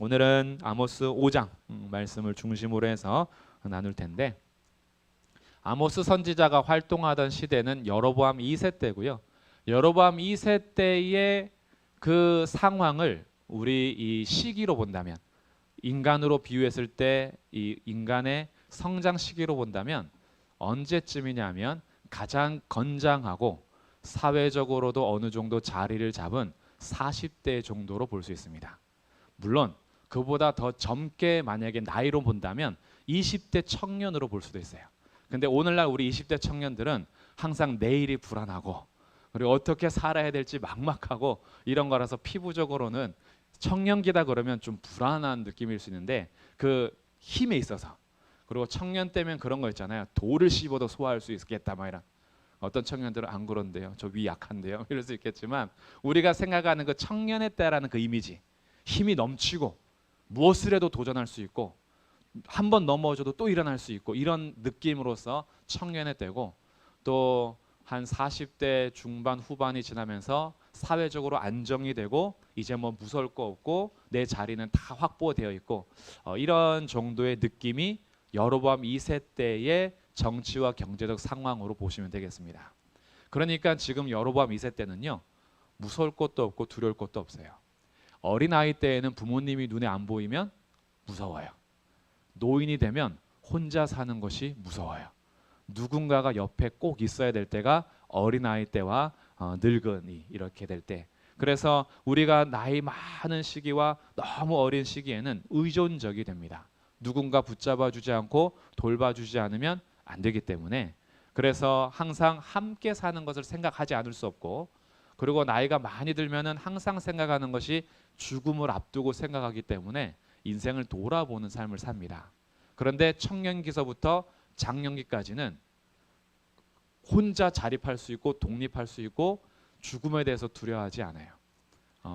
오늘은 아모스 5장 말씀을 중심으로 해서 나눌 텐데, 아모스 선지자가 활동하던 시대는 여로보암 2세 때고요. 여로보암 2세 때의 그 상황을 우리 이 시기로 본다면, 인간으로 비유했을 때 이 인간의 성장 시기로 본다면 언제쯤이냐면 가장 건장하고 사회적으로도 어느 정도 자리를 잡은 40대 정도로 볼 수 있습니다. 물론 그보다 더 젊게 만약에 나이로 본다면 20대 청년으로 볼 수도 있어요. 근데 오늘날 우리 20대 청년들은 항상 내일이 불안하고, 그리고 어떻게 살아야 될지 막막하고 이런 거라서 피부적으로는 청년기다 그러면 좀 불안한 느낌일 수 있는데, 그 힘에 있어서, 그리고 청년 때면 그런 거 있잖아요. 돌을 씹어도 소화할 수 있겠다 막 이런. 어떤 청년들은 안 그런데요. 저 위 약한데요. 이럴 수 있겠지만, 우리가 생각하는 그 청년의 때라는 그 이미지, 힘이 넘치고 무엇을 해도 도전할 수 있고 한 번 넘어져도 또 일어날 수 있고, 이런 느낌으로서 청년의 때고, 또 한 40대 중반 후반이 지나면서 사회적으로 안정이 되고 이제 뭐 무서울 거 없고 내 자리는 다 확보되어 있고, 이런 정도의 느낌이 여로보암 2세 때의 정치와 경제적 상황으로 보시면 되겠습니다. 그러니까 지금 여로보암 2세 때는요, 무서울 것도 없고 두려울 것도 없어요. 어린아이 때에는 부모님이 눈에 안 보이면 무서워요. 노인이 되면 혼자 사는 것이 무서워요. 누군가가 옆에 꼭 있어야 될 때가 어린아이 때와 늙은이 이렇게 될 때. 그래서 우리가 나이 많은 시기와 너무 어린 시기에는 의존적이 됩니다. 누군가 붙잡아 주지 않고 돌봐주지 않으면 안 되기 때문에, 그래서 항상 함께 사는 것을 생각하지 않을 수 없고, 그리고 나이가 많이 들면은 항상 생각하는 것이 죽음을 앞두고 생각하기 때문에 인생을 돌아보는 삶을 삽니다. 그런데 청년기서부터 장년기까지는 혼자 자립할 수 있고 독립할 수 있고 죽음에 대해서 두려워하지 않아요.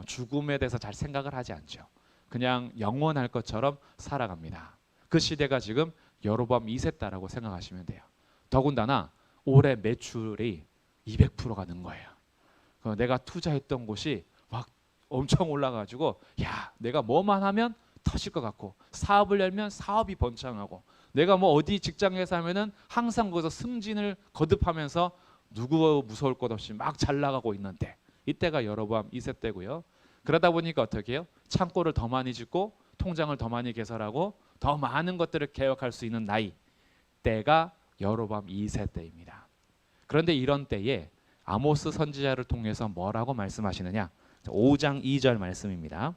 죽음에 대해서 잘 생각을 하지 않죠. 그냥 영원할 것처럼 살아갑니다. 그 시대가 지금 여로보암 2세 때라고 생각하시면 돼요. 더군다나 올해 매출이 200%가 는 거예요. 내가 투자했던 곳이 막 엄청 올라가지고, 야, 내가 뭐만 하면 터질 것 같고, 사업을 열면 사업이 번창하고, 내가 뭐 어디 직장에서 하면은 항상 거기서 승진을 거듭하면서 누구 무서울 것 없이 막 잘 나가고 있는 때, 이때가 여로보암 2세 때고요. 그러다 보니까 어떻게 해요? 창고를 더 많이 짓고 통장을 더 많이 개설하고 더 많은 것들을 개혁할 수 있는 나이, 때가 여로보암 2세 때입니다. 그런데 이런 때에 아모스 선지자를 통해서 뭐라고 말씀하시느냐? 5장 2절 말씀입니다.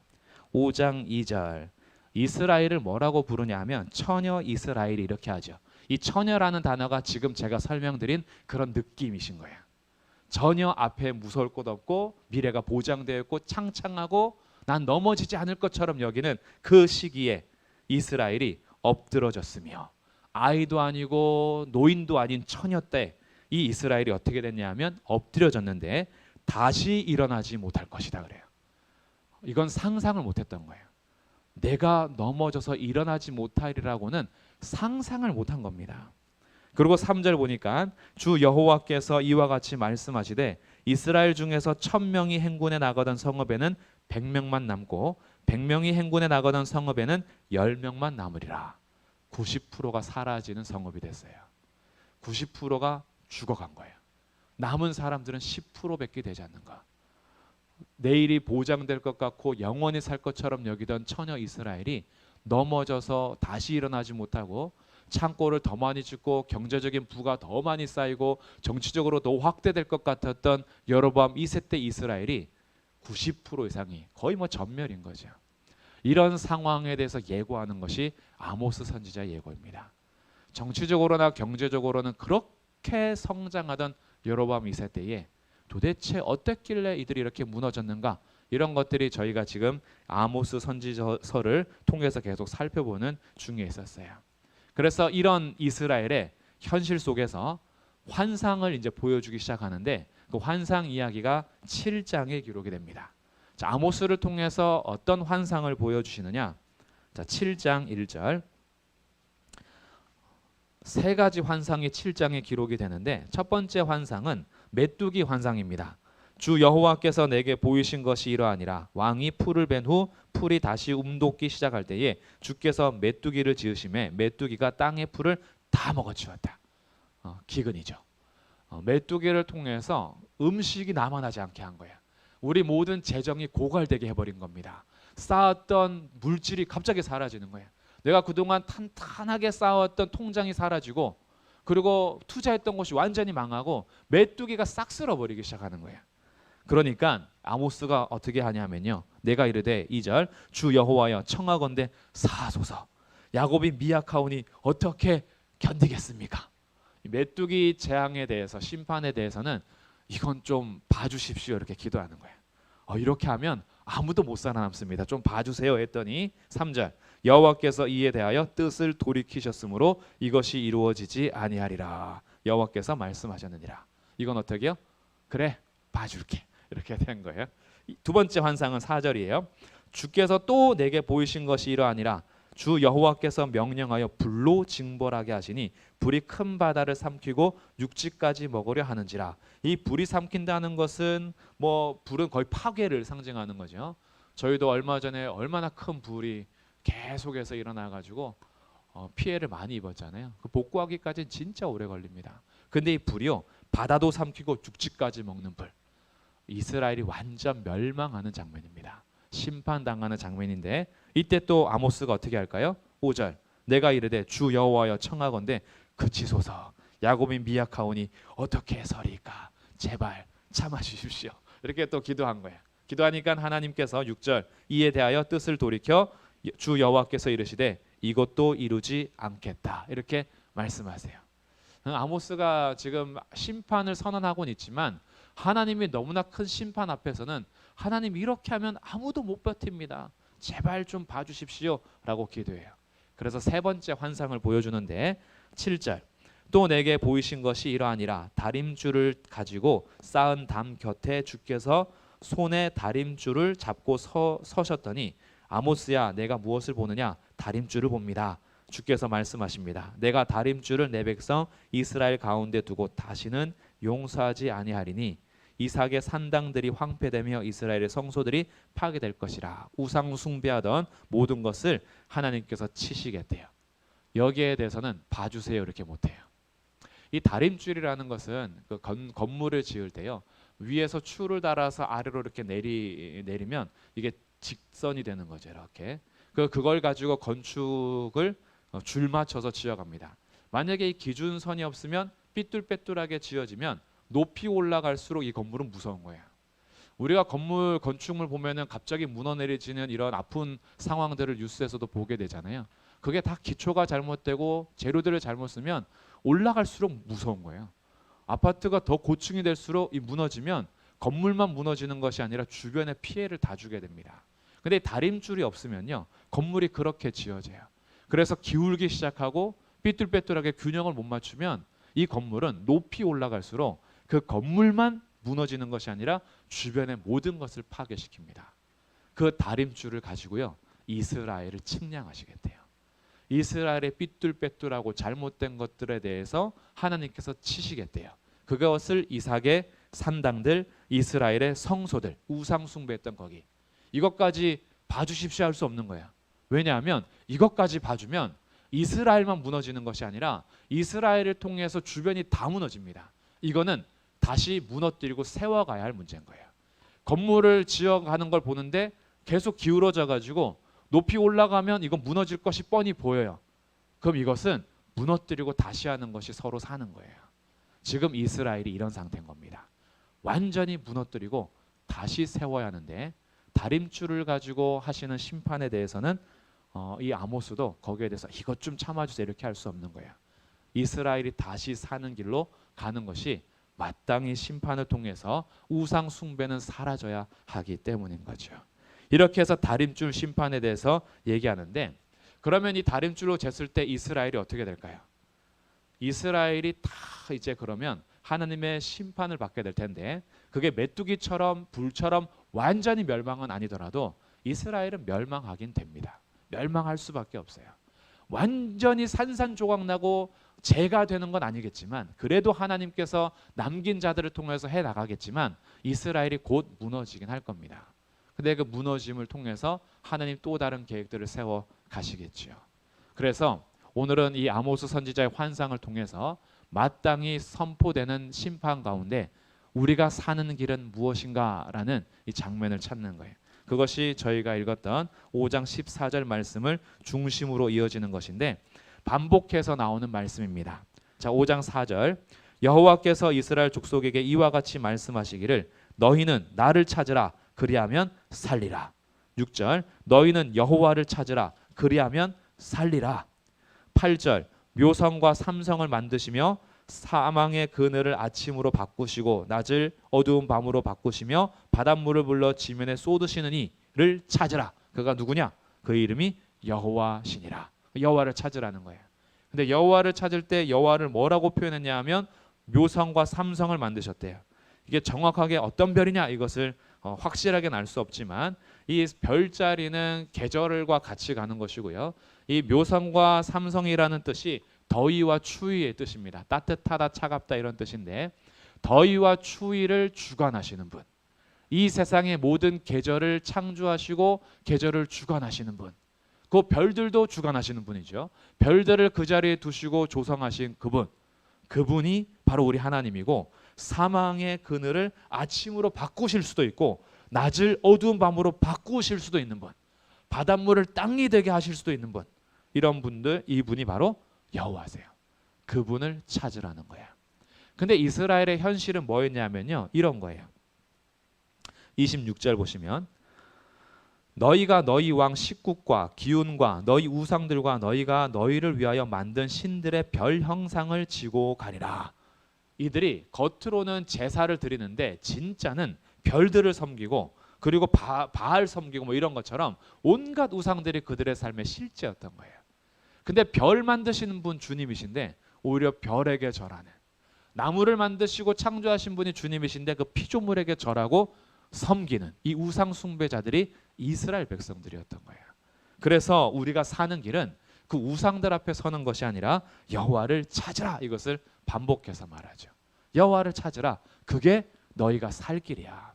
5장 2절. 이스라엘을 뭐라고 부르냐 하면 처녀 이스라엘이 이렇게 하죠. 이 처녀라는 단어가 지금 제가 설명드린 그런 느낌이신 거예요. 전혀 앞에 무서울 것 없고 미래가 보장되어 있고 창창하고 난 넘어지지 않을 것처럼 여기는 그 시기에 이스라엘이 엎드러졌으며, 아이도 아니고 노인도 아닌 처녀 때 이 이스라엘이 어떻게 됐냐면 엎드려졌는데 다시 일어나지 못할 것이다 그래요. 이건 상상을 못했던 거예요. 내가 넘어져서 일어나지 못하리라고는 상상을 못한 겁니다. 그리고 3절 보니까 주 여호와께서 이와 같이 말씀하시되 이스라엘 중에서 1000명이 행군에 나가던 성읍에는 100명만 남고 100명이 행군에 나가던 성읍에는 10명만 남으리라. 90%가 사라지는 성읍이 됐어요. 90%가 죽어간 거예요. 남은 사람들은 10%밖에 되지 않는가. 내일이 보장될 것 같고 영원히 살 것처럼 여기던 처녀 이스라엘이 넘어져서 다시 일어나지 못하고 창고를 더 많이 짓고 경제적인 부가 더 많이 쌓이고 정치적으로 더 확대될 것 같았던 여로보암 2세 때 이스라엘이 90% 이상이 거의 뭐 전멸인 거죠. 이런 상황에 대해서 예고하는 것이 아모스 선지자의 예고입니다. 정치적으로나 경제적으로는 그렇게 성장하던 여로보암 2세 때에 도대체 어땠길래 이들이 이렇게 무너졌는가, 이런 것들이 저희가 지금 아모스 선지서를 통해서 계속 살펴보는 중에 있었어요. 그래서 이런 이스라엘의 현실 속에서 환상을 이제 보여주기 시작하는데, 그 환상 이야기가 7장에 기록이 됩니다. 자, 아모스를 통해서 어떤 환상을 보여주시느냐? 자, 7장 1절. 세 가지 환상이 7장에 기록이 되는데 첫 번째 환상은 메뚜기 환상입니다. 주 여호와께서 내게 보이신 것이 이러하니라. 왕이 풀을 벤 후 풀이 다시 움돋기 시작할 때에 주께서 메뚜기를 지으심에 메뚜기가 땅의 풀을 다 먹어치웠다. 기근이죠. 메뚜기를 통해서 음식이 남아나지 않게 한 거야. 우리 모든 재정이 고갈되게 해버린 겁니다. 쌓았던 물질이 갑자기 사라지는 거야. 내가 그동안 탄탄하게 쌓았던 통장이 사라지고, 그리고 투자했던 것이 완전히 망하고 메뚜기가 싹 쓸어버리기 시작하는 거야. 그러니까 아모스가 어떻게 하냐면요, 내가 이르되 2절 주 여호와여 청하건대 사소서. 야곱이 미약하오니 어떻게 견디겠습니까? 메뚜기 재앙에 대해서, 심판에 대해서는 이건 좀 봐주십시오 이렇게 기도하는 거예요. 이렇게 하면 아무도 못 살아남습니다. 좀 봐주세요 했더니 3절 여호와께서 이에 대하여 뜻을 돌이키셨으므로 이것이 이루어지지 아니하리라. 여호와께서 말씀하셨느니라. 이건 어떻게요? 그래 봐줄게 이렇게 된 거예요. 두 번째 환상은 4절이에요. 주께서 또 내게 보이신 것이 이러하니라. 주 여호와께서 명령하여 불로 징벌하게 하시니 불이 큰 바다를 삼키고 육지까지 먹으려 하는지라. 이 불이 삼킨다는 것은 불은 거의 파괴를 상징하는 거죠. 저희도 얼마 전에 얼마나 큰 불이 계속해서 일어나 가지고 피해를 많이 입었잖아요. 그 복구하기까지는 진짜 오래 걸립니다. 근데 이 불이요, 바다도 삼키고 육지까지 먹는 불. 이스라엘이 완전 멸망하는 장면입니다. 심판당하는 장면인데, 이때 또 아모스가 어떻게 할까요? 5절 내가 이르되 주 여호와여 청하건대 그치소서. 야곱이 미약하오니 어떻게 해서리까? 제발 참아주십시오. 이렇게 또 기도한 거예요. 기도하니까 하나님께서 6절 이에 대하여 뜻을 돌이켜 주 여호와께서 이르시되 이것도 이루지 않겠다 이렇게 말씀하세요. 아모스가 지금 심판을 선언하고는 있지만 하나님이 너무나 큰 심판 앞에서는 하나님 이렇게 하면 아무도 못 버팁니다. 제발 좀 봐주십시오 라고 기도해요. 그래서 세 번째 환상을 보여주는데 7절 또 내게 보이신 것이 이러하니라. 다림줄을 가지고 쌓은 담 곁에 주께서 손에 다림줄을 잡고 서셨더니 아모스야 내가 무엇을 보느냐? 다림줄을 봅니다. 주께서 말씀하십니다. 내가 다림줄을 내 백성 이스라엘 가운데 두고 다시는 용서하지 아니하리니 이삭의 산당들이 황폐되며 이스라엘의 성소들이 파괴될 것이라. 우상 숭배하던 모든 것을 하나님께서 치시겠대요. 여기에 대해서는 봐주세요 이렇게 못해요. 이 다림줄이라는 것은 그 건물을 지을 때요, 위에서 추를 달아서 아래로 이렇게 내리면 이게 직선이 되는 거죠. 이렇게 그걸 가지고 건축을 줄 맞춰서 지어갑니다. 만약에 이 기준선이 없으면 삐뚤빼뚤하게 지어지면 높이 올라갈수록 이 건물은 무서운 거예요. 우리가 건축물 보면은 갑자기 무너내리지는 이런 아픈 상황들을 뉴스에서도 보게 되잖아요. 그게 다 기초가 잘못되고 재료들을 잘못 쓰면 올라갈수록 무서운 거예요. 아파트가 더 고층이 될수록 이 무너지면 건물만 무너지는 것이 아니라 주변에 피해를 다 주게 됩니다. 근데 다림줄이 없으면요, 건물이 그렇게 지어져요. 그래서 기울기 시작하고 삐뚤빼뚤하게 균형을 못 맞추면 이 건물은 높이 올라갈수록 그 건물만 무너지는 것이 아니라 주변의 모든 것을 파괴시킵니다. 그 다림줄을 가지고요, 이스라엘을 측량하시겠대요. 이스라엘의 삐뚤빼뚤하고 잘못된 것들에 대해서 하나님께서 치시겠대요. 그것을 이삭의 산당들, 이스라엘의 성소들, 우상 숭배했던 거기, 이것까지 봐주십시오 할 수 없는 거예요. 왜냐하면 이것까지 봐주면 이스라엘만 무너지는 것이 아니라 이스라엘을 통해서 주변이 다 무너집니다. 이거는 다시 무너뜨리고 세워가야 할 문제인 거예요. 건물을 지어가는 걸 보는데 계속 기울어져 가지고 높이 올라가면 이건 무너질 것이 뻔히 보여요. 그럼 이것은 무너뜨리고 다시 하는 것이 서로 사는 거예요. 지금 이스라엘이 이런 상태인 겁니다. 완전히 무너뜨리고 다시 세워야 하는데, 다림줄을 가지고 하시는 심판에 대해서는 이 아모스도 거기에 대해서 이것 좀 참아주세요 이렇게 할 수 없는 거예요. 이스라엘이 다시 사는 길로 가는 것이 마땅히 심판을 통해서 우상 숭배는 사라져야 하기 때문인 거죠. 이렇게 해서 다림줄 심판에 대해서 얘기하는데, 그러면 이 다림줄로 쟀을 때 이스라엘이 어떻게 될까요? 이스라엘이 다 이제 그러면 하나님의 심판을 받게 될 텐데, 그게 메뚜기처럼 불처럼 완전히 멸망은 아니더라도 이스라엘은 멸망하긴 됩니다. 멸망할 수밖에 없어요. 완전히 산산조각 나고 제가 되는 건 아니겠지만 그래도 하나님께서 남긴 자들을 통해서 해 나가겠지만 이스라엘이 곧 무너지긴 할 겁니다. 근데 그 무너짐을 통해서 하나님 또 다른 계획들을 세워 가시겠지요. 그래서 오늘은 이 아모스 선지자의 환상을 통해서 마땅히 선포되는 심판 가운데 우리가 사는 길은 무엇인가라는 이 장면을 찾는 거예요. 그것이 저희가 읽었던 5장 14절 말씀을 중심으로 이어지는 것인데 반복해서 나오는 말씀입니다. 자, 5장 4절 여호와께서 이스라엘 족속에게 이와 같이 말씀하시기를 너희는 나를 찾으라 그리하면 살리라. 6절 너희는 여호와를 찾으라 그리하면 살리라. 8절 묘성과 삼성을 만드시며 사망의 그늘을 아침으로 바꾸시고 낮을 어두운 밤으로 바꾸시며 바닷물을 불러 지면에 쏟으시는 이를 찾으라. 그가 누구냐? 그 이름이 여호와시니라. 여호와를 찾으라는 거예요. 근데 여호와를 찾을 때 여호와를 뭐라고 표현했냐 하면 묘성과 삼성을 만드셨대요. 이게 정확하게 어떤 별이냐 이것을 확실하게는 알 수 없지만 이 별자리는 계절과 같이 가는 것이고요. 이 묘성과 삼성이라는 뜻이 더위와 추위의 뜻입니다. 따뜻하다, 차갑다 이런 뜻인데 더위와 추위를 주관하시는 분, 이 세상의 모든 계절을 창조하시고 계절을 주관하시는 분, 그 별들도 주관하시는 분이죠. 별들을 그 자리에 두시고 조성하신 그분, 그분이 바로 우리 하나님이고 사망의 그늘을 아침으로 바꾸실 수도 있고 낮을 어두운 밤으로 바꾸실 수도 있는 분, 바닷물을 땅이 되게 하실 수도 있는 분, 이런 분들, 이분이 바로 여호와세요. 그분을 찾으라는 거야. 근데 이스라엘의 현실은 뭐였냐면요, 이런 거예요. 26절 보시면 너희가 너희 왕 식국과 기운과 너희 우상들과 너희가 너희를 위하여 만든 신들의 별 형상을 지고 가리라. 이들이 겉으로는 제사를 드리는데 진짜는 별들을 섬기고 그리고 바알 섬기고 뭐 이런 것처럼 온갖 우상들이 그들의 삶의 실제였던 거예요. 근데 별 만드시는 분 주님이신데 오히려 별에게 절하는, 나무를 만드시고 창조하신 분이 주님이신데 그 피조물에게 절하고 섬기는 이 우상 숭배자들이 이스라엘 백성들이었던 거예요. 그래서 우리가 사는 길은 그 우상들 앞에 서는 것이 아니라 여호와를 찾으라, 이것을 반복해서 말하죠. 여호와를 찾으라, 그게 너희가 살 길이야.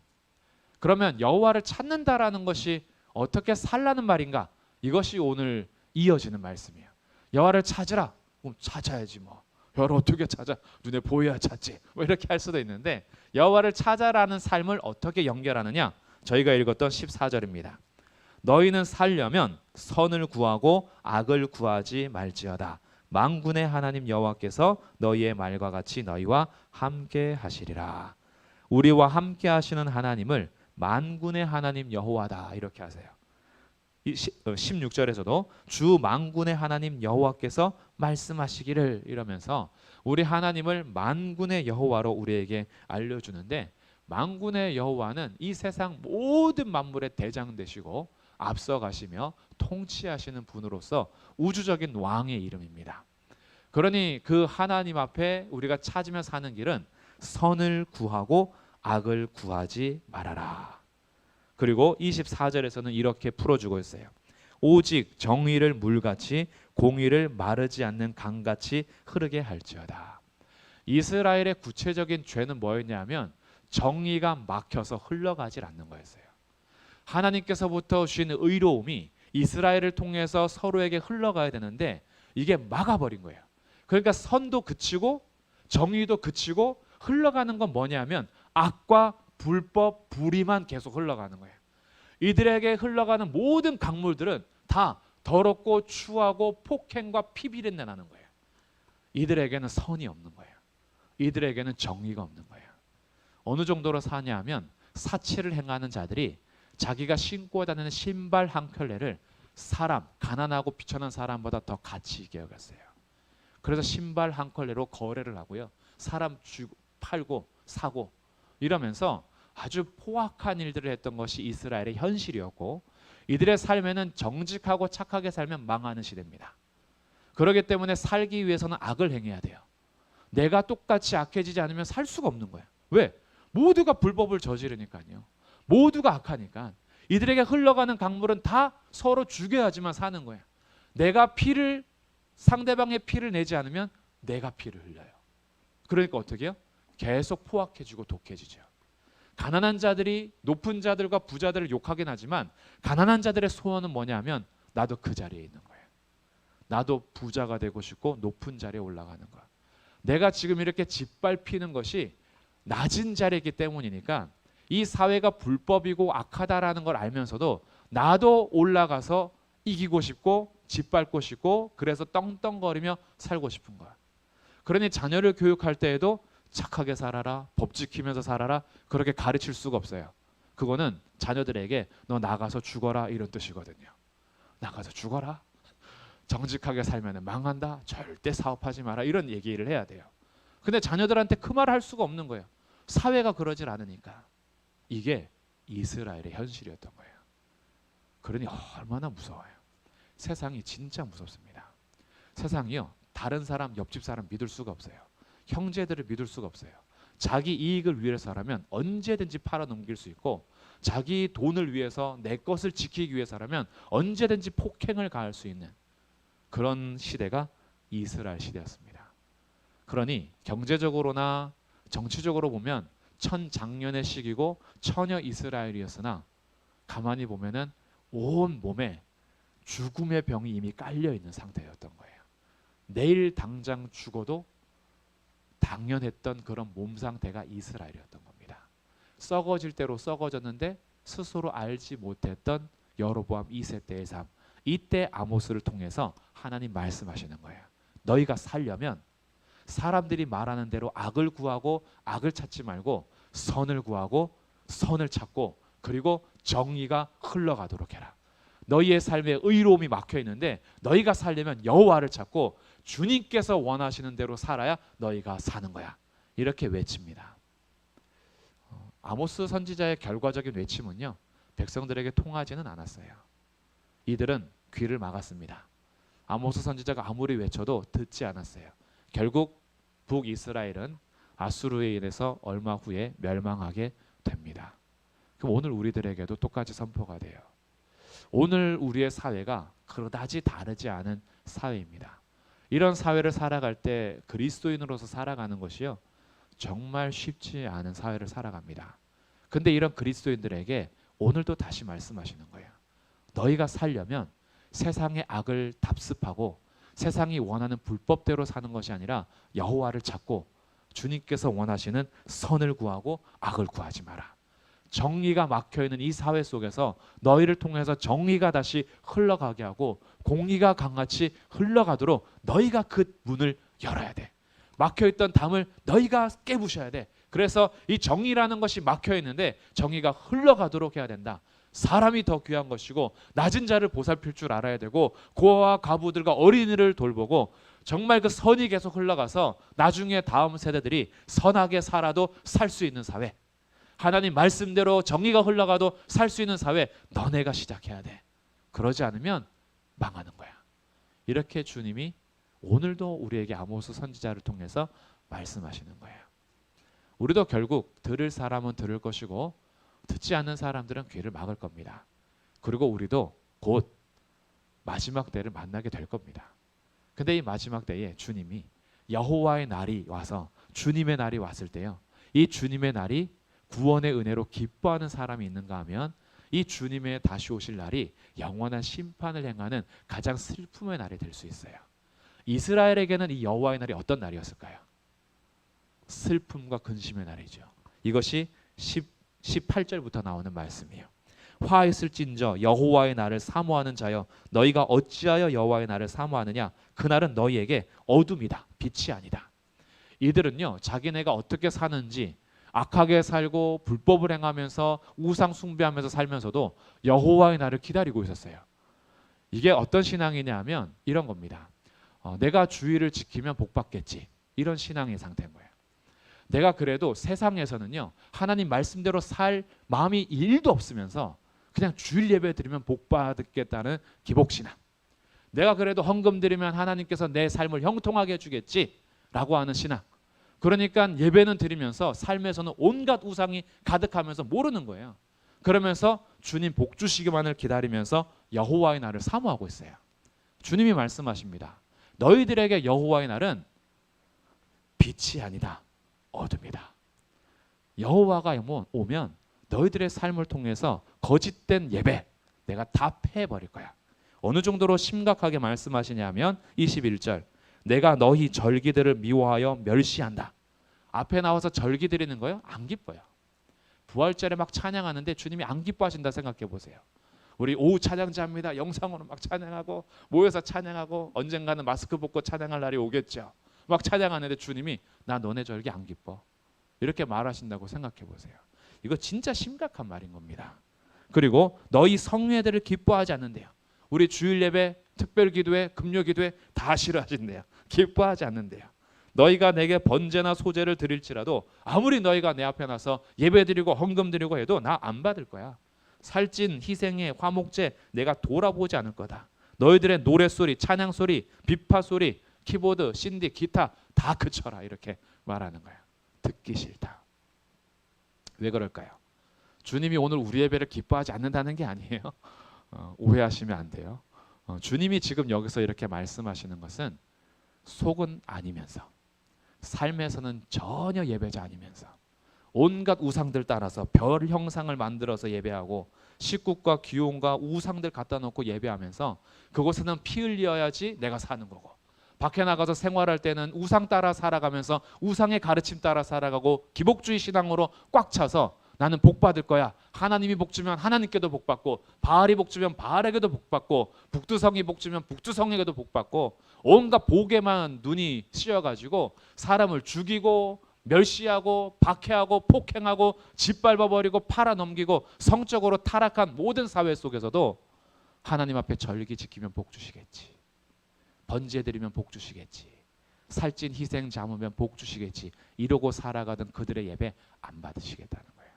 그러면 여호와를 찾는다라는 것이 어떻게 살라는 말인가? 이것이 오늘 이어지는 말씀이에요. 여호와를 찾으라, 그럼 찾아야지 뭐. 여호와를 어떻게 찾아? 눈에 보여야 찾지. 뭐 이렇게 할 수도 있는데 여호와를 찾아라는 삶을 어떻게 연결하느냐? 저희가 읽었던 14절입니다. 너희는 살려면 선을 구하고 악을 구하지 말지어다. 만군의 하나님 여호와께서 너희의 말과 같이 너희와 함께 하시리라. 우리와 함께 하시는 하나님을 만군의 하나님 여호와다 이렇게 하세요. 16절에서도 주 만군의 하나님 여호와께서 말씀하시기를 이러면서 우리 하나님을 만군의 여호와로 우리에게 알려주는데, 만군의 여호와는 이 세상 모든 만물의 대장 되시고 앞서가시며 통치하시는 분으로서 우주적인 왕의 이름입니다. 그러니 그 하나님 앞에 우리가 찾으며 사는 길은 선을 구하고 악을 구하지 말아라. 그리고 24절에서는 이렇게 풀어주고 있어요. 오직 정의를 물같이 공의를 마르지 않는 강같이 흐르게 할지어다. 이스라엘의 구체적인 죄는 뭐였냐면 정의가 막혀서 흘러가질 않는 거였어요. 하나님께서부터 주신 의로움이 이스라엘을 통해서 서로에게 흘러가야 되는데 이게 막아버린 거예요. 그러니까 선도 그치고 정의도 그치고 흘러가는 건 뭐냐면 악과 불법, 불의만 계속 흘러가는 거예요. 이들에게 흘러가는 모든 강물들은 다 더럽고 추하고 폭행과 피비린내 나는 거예요. 이들에게는 선이 없는 거예요. 이들에게는 정의가 없는 거예요. 어느 정도로 사냐 하면 사치를 행하는 자들이 자기가 신고 다니는 신발 한 켤레를 사람, 가난하고 비천한 사람보다 더 가치 있게 여겼어요. 그래서 신발 한 켤레로 거래를 하고요. 사람 주고 팔고 사고 이러면서 아주 포악한 일들을 했던 것이 이스라엘의 현실이었고, 이들의 삶에는 정직하고 착하게 살면 망하는 시대입니다. 그렇기 때문에 살기 위해서는 악을 행해야 돼요. 내가 똑같이 악해지지 않으면 살 수가 없는 거예요. 왜? 모두가 불법을 저지르니까요. 모두가 악하니까. 이들에게 흘러가는 강물은 다 서로 죽여야지만 사는 거예요. 내가 상대방의 피를 내지 않으면 내가 피를 흘려요. 그러니까 어떻게 해요? 계속 포악해지고 독해지죠. 가난한 자들이 높은 자들과 부자들을 욕하긴 하지만 가난한 자들의 소원은 뭐냐면 나도 그 자리에 있는 거예요. 나도 부자가 되고 싶고 높은 자리에 올라가는 거야. 내가 지금 이렇게 짓밟히는 것이 낮은 자리에 있기 때문이니까 이 사회가 불법이고 악하다라는 걸 알면서도 나도 올라가서 이기고 싶고 짓밟고 싶고 그래서 떵떵거리며 살고 싶은 거야. 그러니 자녀를 교육할 때에도 착하게 살아라, 법 지키면서 살아라 그렇게 가르칠 수가 없어요. 그거는 자녀들에게 너 나가서 죽어라 이런 뜻이거든요. 나가서 죽어라. 정직하게 살면 망한다. 절대 사업하지 마라. 이런 얘기를 해야 돼요. 근데 자녀들한테 그 말을 할 수가 없는 거예요. 사회가 그러질 않으니까. 이게 이스라엘의 현실이었던 거예요. 그러니 얼마나 무서워요. 세상이 진짜 무섭습니다. 세상이요. 다른 사람, 옆집 사람 믿을 수가 없어요. 형제들을 믿을 수가 없어요. 자기 이익을 위해서라면 언제든지 팔아넘길 수 있고 자기 돈을 위해서 내 것을 지키기 위해서라면 언제든지 폭행을 가할 수 있는 그런 시대가 이스라엘 시대였습니다. 그러니 경제적으로나 정치적으로 보면 천장년의 시기고 처녀 이스라엘이었으나 가만히 보면은 온 몸에 죽음의 병이 이미 깔려 있는 상태였던 거예요. 내일 당장 죽어도 당연했던 그런 몸 상태가 이스라엘이었던 겁니다. 썩어질 대로 썩어졌는데 스스로 알지 못했던 여로보암 2세 때의 삶. 이때 아모스를 통해서 하나님 말씀하시는 거예요. 너희가 살려면 사람들이 말하는 대로 악을 구하고 악을 찾지 말고 선을 구하고 선을 찾고 그리고 정의가 흘러가도록 해라. 너희의 삶에 의로움이 막혀 있는데 너희가 살려면 여호와를 찾고 주님께서 원하시는 대로 살아야 너희가 사는 거야. 이렇게 외칩니다. 아모스 선지자의 결과적인 외침은요. 백성들에게 통하지는 않았어요. 이들은 귀를 막았습니다. 아모스 선지자가 아무리 외쳐도 듣지 않았어요. 결국 북이스라엘은 아수르에 인해서 얼마 후에 멸망하게 됩니다. 그럼 오늘 우리들에게도 똑같이 선포가 돼요. 오늘 우리의 사회가 그다지 다르지 않은 사회입니다. 이런 사회를 살아갈 때 그리스도인으로서 살아가는 것이요. 정말 쉽지 않은 사회를 살아갑니다. 근데 이런 그리스도인들에게 오늘도 다시 말씀하시는 거예요. 너희가 살려면 세상의 악을 답습하고 세상이 원하는 불법대로 사는 것이 아니라 여호와를 찾고 주님께서 원하시는 선을 구하고 악을 구하지 마라. 정의가 막혀있는 이 사회 속에서 너희를 통해서 정의가 다시 흘러가게 하고 공의가 강같이 흘러가도록 너희가 그 문을 열어야 돼. 막혀있던 담을 너희가 깨부셔야 돼. 그래서 이 정의라는 것이 막혀있는데 정의가 흘러가도록 해야 된다. 사람이 더 귀한 것이고 낮은 자를 보살필 줄 알아야 되고 고아와 과부들과 어린이를 돌보고 정말 그 선이 계속 흘러가서 나중에 다음 세대들이 선하게 살아도 살 수 있는 사회, 하나님 말씀대로 정의가 흘러가도 살 수 있는 사회 너네가 시작해야 돼. 그러지 않으면 망하는 거야. 이렇게 주님이 오늘도 우리에게 아모스 선지자를 통해서 말씀하시는 거예요. 우리도 결국 들을 사람은 들을 것이고 듣지 않는 사람들은 귀를 막을 겁니다. 그리고 우리도 곧 마지막 때를 만나게 될 겁니다. 근데 이 마지막 때에 주님이 여호와의 날이 와서 주님의 날이 왔을 때요. 이 주님의 날이 구원의 은혜로 기뻐하는 사람이 있는가 하면 이 주님의 다시 오실 날이 영원한 심판을 행하는 가장 슬픔의 날이 될 수 있어요. 이스라엘에게는 이 여호와의 날이 어떤 날이었을까요? 슬픔과 근심의 날이죠. 이것이 18절부터 나오는 말씀이에요. 화있을진저 여호와의 날을 사모하는 자여 너희가 어찌하여 여호와의 날을 사모하느냐 그날은 너희에게 어둠이다 빛이 아니다. 이들은요 자기네가 어떻게 사는지 악하게 살고 불법을 행하면서 우상 숭배하면서 살면서도 여호와의 날을 기다리고 있었어요. 이게 어떤 신앙이냐 하면 이런 겁니다. 내가 주의를 지키면 복 받겠지. 이런 신앙의 상태인 거예요. 내가 그래도 세상에서는요 하나님 말씀대로 살 마음이 1도 없으면서 그냥 주일 예배 드리면 복 받겠다는 기복신앙. 내가 그래도 헌금 드리면 하나님께서 내 삶을 형통하게 해주겠지라고 하는 신앙. 그러니까 예배는 드리면서 삶에서는 온갖 우상이 가득하면서 모르는 거예요. 그러면서 주님 복 주시기만을 기다리면서 여호와의 날을 사모하고 있어요. 주님이 말씀하십니다. 너희들에게 여호와의 날은 빛이 아니다, 어둠이다. 여호와가 오면 너희들의 삶을 통해서 거짓된 예배 내가 다 패해버릴 거야. 어느 정도로 심각하게 말씀하시냐면 21절, 내가 너희 절기들을 미워하여 멸시한다. 앞에 나와서 절기 드리는 거요? 안 기뻐요. 부활절에 막 찬양하는데 주님이 안 기뻐하신다 생각해 보세요. 우리 오후 찬양자입니다. 영상으로 막 찬양하고 모여서 찬양하고 언젠가는 마스크 벗고 찬양할 날이 오겠죠. 막 찬양하는데 주님이 나 너네 절기 안 기뻐, 이렇게 말하신다고 생각해 보세요. 이거 진짜 심각한 말인 겁니다. 그리고 너희 성회들을 기뻐하지 않는데요. 우리 주일 예배, 특별 기도회, 금요 기도회 다 싫어하신대요. 기뻐하지 않는데요. 너희가 내게 번제나 소제를 드릴지라도 아무리 너희가 내 앞에 나서 예배 드리고 헌금 드리고 해도 나 안 받을 거야. 살찐 희생의 화목제 내가 돌아보지 않을 거다. 너희들의 노래소리, 찬양소리, 비파소리, 키보드, 신디, 기타 다 그쳐라, 이렇게 말하는 거야. 듣기 싫다. 왜 그럴까요? 주님이 오늘 우리 예배를 기뻐하지 않는다는 게 아니에요. 오해하시면 안 돼요. 주님이 지금 여기서 이렇게 말씀하시는 것은 속은 아니면서, 삶에서는 전혀 예배자 아니면서 온갖 우상들 따라서 별 형상을 만들어서 예배하고 식국과 기용과 우상들 갖다 놓고 예배하면서 그곳에는 피 흘려야지 내가 사는 거고, 밖에 나가서 생활할 때는 우상 따라 살아가면서 우상의 가르침 따라 살아가고 기복주의 신앙으로 꽉 차서 나는 복 받을 거야. 하나님이 복 주면 하나님께도 복 받고, 바알이 복 주면 바알에게도 복 받고, 북두성이 복 주면 북두성에게도 복 받고, 온갖 복에만 눈이 씌어가지고 사람을 죽이고 멸시하고 박해하고 폭행하고 짓밟아버리고 팔아넘기고 성적으로 타락한 모든 사회 속에서도 하나님 앞에 절기 지키면 복 주시겠지, 번제 드리면 복 주시겠지, 살찐 희생 잠으면 복 주시겠지, 이러고 살아가던 그들의 예배 안 받으시겠다는 거예요.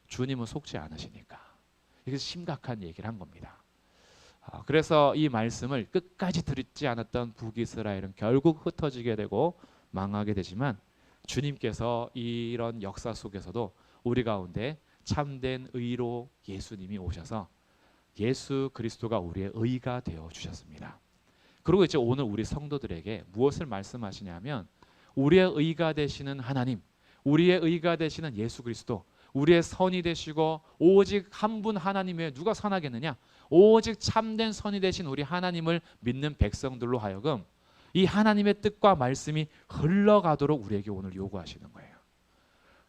주님은 속지 않으시니까. 이게 심각한 얘기를 한 겁니다. 그래서 이 말씀을 끝까지 듣지 않았던 북이스라엘은 결국 흩어지게 되고 망하게 되지만, 주님께서 이런 역사 속에서도 우리 가운데 참된 의로 예수님이 오셔서 예수 그리스도가 우리의 의가 되어 주셨습니다. 그리고 이제 오늘 우리 성도들에게 무엇을 말씀하시냐면, 우리의 의가 되시는 하나님, 우리의 의가 되시는 예수 그리스도, 우리의 선이 되시고 오직 한 분 하나님 외에 누가 선하겠느냐, 오직 참된 선이 되신 우리 하나님을 믿는 백성들로 하여금 이 하나님의 뜻과 말씀이 흘러가도록 우리에게 오늘 요구하시는 거예요.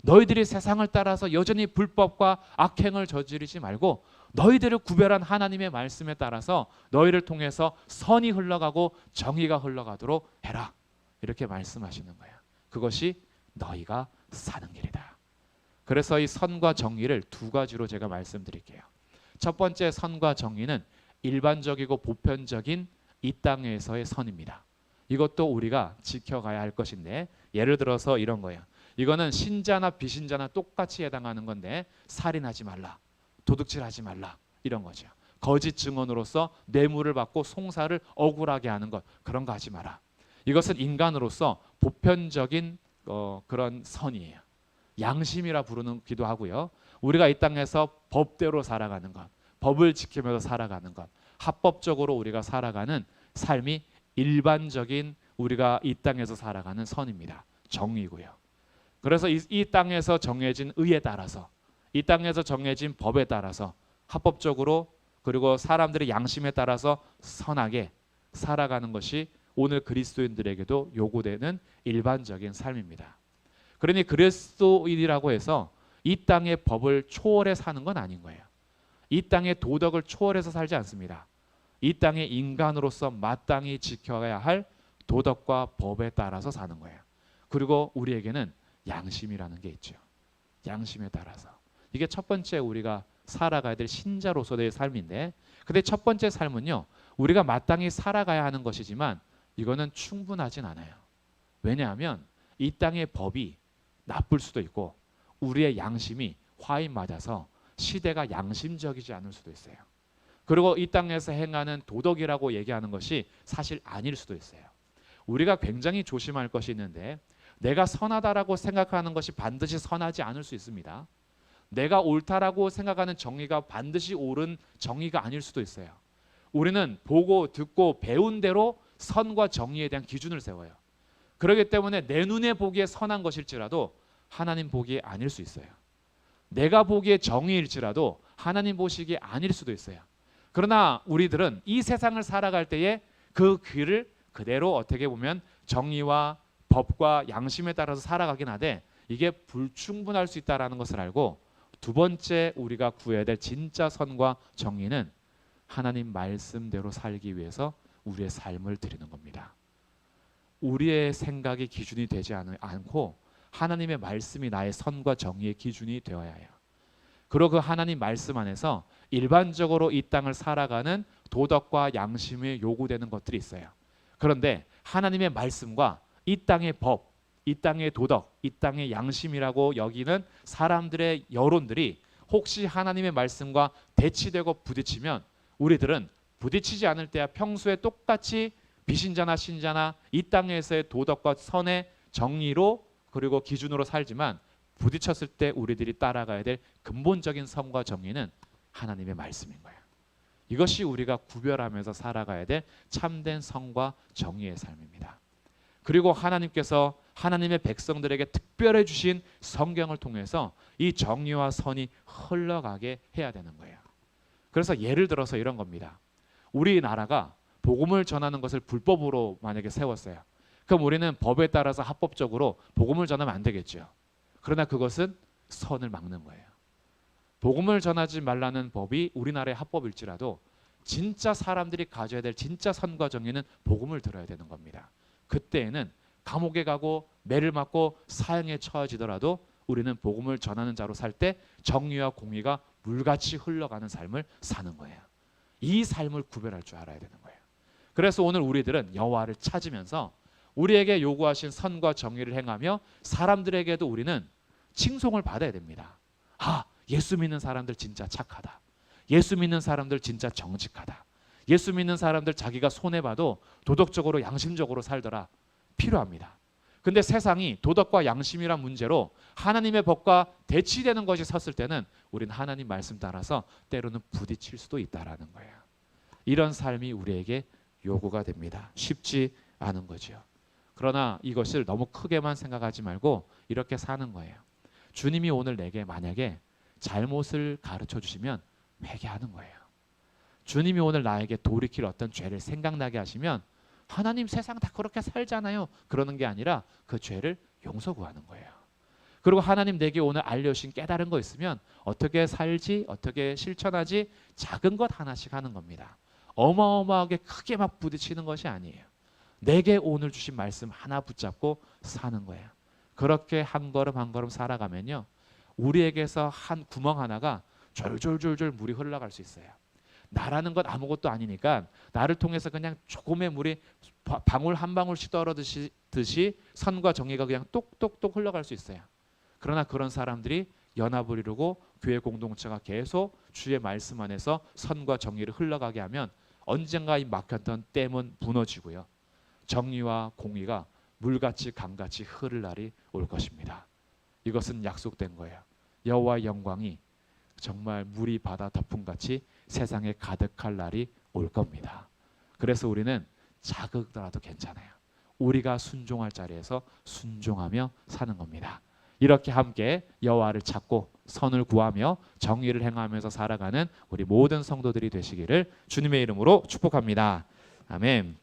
너희들이 세상을 따라서 여전히 불법과 악행을 저지르지 말고 너희들을 구별한 하나님의 말씀에 따라서 너희를 통해서 선이 흘러가고 정의가 흘러가도록 해라, 이렇게 말씀하시는 거예요. 그것이 너희가 사는 길이다. 그래서 이 선과 정의를 두 가지로 제가 말씀드릴게요. 첫 번째 선과 정의는 일반적이고 보편적인 이 땅에서의 선입니다. 이것도 우리가 지켜가야 할 것인데, 예를 들어서 이런 거예요. 이거는 신자나 비신자나 똑같이 해당하는 건데, 살인하지 말라, 도둑질하지 말라, 이런 거죠. 거짓 증언으로서 뇌물을 받고 송사를 억울하게 하는 것, 그런 거 하지 마라. 이것은 인간으로서 보편적인 그런 선이에요. 양심이라 부르기도 하고요. 우리가 이 땅에서 법대로 살아가는 것, 법을 지키면서 살아가는 것, 합법적으로 우리가 살아가는 삶이 일반적인 우리가 이 땅에서 살아가는 선입니다. 정의고요. 그래서 이 땅에서 정해진 의에 따라서, 이 땅에서 정해진 법에 따라서 합법적으로, 그리고 사람들의 양심에 따라서 선하게 살아가는 것이 오늘 그리스도인들에게도 요구되는 일반적인 삶입니다. 그러니 그리스도인이라고 해서 이 땅의 법을 초월해 사는 건 아닌 거예요. 이 땅의 도덕을 초월해서 살지 않습니다. 이 땅의 인간으로서 마땅히 지켜야 할 도덕과 법에 따라서 사는 거예요. 그리고 우리에게는 양심이라는 게 있죠. 양심에 따라서. 이게 첫 번째 우리가 살아가야 될 신자로서의 삶인데, 근데 첫 번째 삶은요, 우리가 마땅히 살아가야 하는 것이지만 이거는 충분하진 않아요. 왜냐하면 이 땅의 법이 나쁠 수도 있고 우리의 양심이 화인 맞아서 시대가 양심적이지 않을 수도 있어요. 그리고 이 땅에서 행하는 도덕이라고 얘기하는 것이 사실 아닐 수도 있어요. 우리가 굉장히 조심할 것이 있는데, 내가 선하다라고 생각하는 것이 반드시 선하지 않을 수 있습니다. 내가 옳다라고 생각하는 정의가 반드시 옳은 정의가 아닐 수도 있어요. 우리는 보고 듣고 배운 대로 선과 정의에 대한 기준을 세워요. 그렇기 때문에 내 눈에 보기에 선한 것일지라도 하나님 보기에 아닐 수 있어요. 내가 보기에 정의일지라도 하나님 보시기에 아닐 수도 있어요. 그러나 우리들은 이 세상을 살아갈 때에 그 길을 그대로 어떻게 보면 정의와 법과 양심에 따라서 살아가긴 하되 이게 불충분할 수 있다는 것을 알고, 두 번째 우리가 구해야 될 진짜 선과 정의는 하나님 말씀대로 살기 위해서 우리의 삶을 드리는 겁니다. 우리의 생각이 기준이 되지 않고 하나님의 말씀이 나의 선과 정의의 기준이 되어야 해요. 그리고 그 하나님 말씀 안에서 일반적으로 이 땅을 살아가는 도덕과 양심이 요구되는 것들이 있어요. 그런데 하나님의 말씀과 이 땅의 법, 이 땅의 도덕, 이 땅의 양심이라고 여기는 사람들의 여론들이 혹시 하나님의 말씀과 대치되고 부딪히면 우리들은 부딪히지 않을 때야 평소에 똑같이 비신자나 신자나 이 땅에서의 도덕과 선의 정의로 그리고 기준으로 살지만, 부딪혔을 때 우리들이 따라가야 될 근본적인 선과 정의는 하나님의 말씀인 거예요. 이것이 우리가 구별하면서 살아가야 될 참된 선과 정의의 삶입니다. 그리고 하나님께서 하나님의 백성들에게 특별히 주신 성경을 통해서 이 정의와 선이 흘러가게 해야 되는 거예요. 그래서 예를 들어서 이런 겁니다. 우리나라가 복음을 전하는 것을 불법으로 만약에 세웠어요. 그럼 우리는 법에 따라서 합법적으로 복음을 전하면 안 되겠죠. 그러나 그것은 선을 막는 거예요. 복음을 전하지 말라는 법이 우리나라의 합법일지라도 진짜 사람들이 가져야 될 진짜 선과 정의는 복음을 들어야 되는 겁니다. 그때에는 감옥에 가고 매를 맞고 사형에 처해지더라도 우리는 복음을 전하는 자로 살 때 정의와 공의가 물같이 흘러가는 삶을 사는 거예요. 이 삶을 구별할 줄 알아야 되는 거예요. 그래서 오늘 우리들은 여호와를 찾으면서 우리에게 요구하신 선과 정의를 행하며 사람들에게도 우리는 칭송을 받아야 됩니다. 아, 예수 믿는 사람들 진짜 착하다. 예수 믿는 사람들 진짜 정직하다. 예수 믿는 사람들 자기가 손해봐도 도덕적으로 양심적으로 살더라. 필요합니다. 근데 세상이 도덕과 양심이란 문제로 하나님의 법과 대치되는 것이 섰을 때는 우리는 하나님 말씀 따라서 때로는 부딪힐 수도 있다라는 거예요. 이런 삶이 우리에게 요구가 됩니다. 쉽지 않은 거죠. 그러나 이것을 너무 크게만 생각하지 말고 이렇게 사는 거예요. 주님이 오늘 내게 만약에 잘못을 가르쳐 주시면 회개하는 거예요. 주님이 오늘 나에게 돌이킬 어떤 죄를 생각나게 하시면 하나님 세상 다 그렇게 살잖아요. 그러는 게 아니라 그 죄를 용서 구하는 거예요. 그리고 하나님 내게 오늘 알려주신 깨달은 거 있으면 어떻게 살지, 어떻게 실천하지, 작은 것 하나씩 하는 겁니다. 어마어마하게 크게 막 부딪히는 것이 아니에요. 내게 오늘 주신 말씀 하나 붙잡고 사는 거예요. 그렇게 한 걸음 한 걸음 살아가면요, 우리에게서 한 구멍 하나가 졸졸졸졸 물이 흘러갈 수 있어요. 나라는 것 아무것도 아니니까 나를 통해서 그냥 조금의 물이 방울 한 방울씩 떨어지듯이 선과 정의가 그냥 똑똑똑 흘러갈 수 있어요. 그러나 그런 사람들이 연합을 이루고 교회 공동체가 계속 주의 말씀 안에서 선과 정의를 흘러가게 하면 언젠가 이 막혔던 댐은 무너지고요, 정의와 공의가 물같이 강같이 흐를 날이 올 것입니다. 이것은 약속된 거예요. 여호와의 영광이 정말 물이 바다 덮음같이 세상에 가득할 날이 올 겁니다. 그래서 우리는 작으더라도 괜찮아요. 우리가 순종할 자리에서 순종하며 사는 겁니다. 이렇게 함께 여호와를 찾고 선을 구하며 정의를 행하면서 살아가는 우리 모든 성도들이 되시기를 주님의 이름으로 축복합니다. 아멘.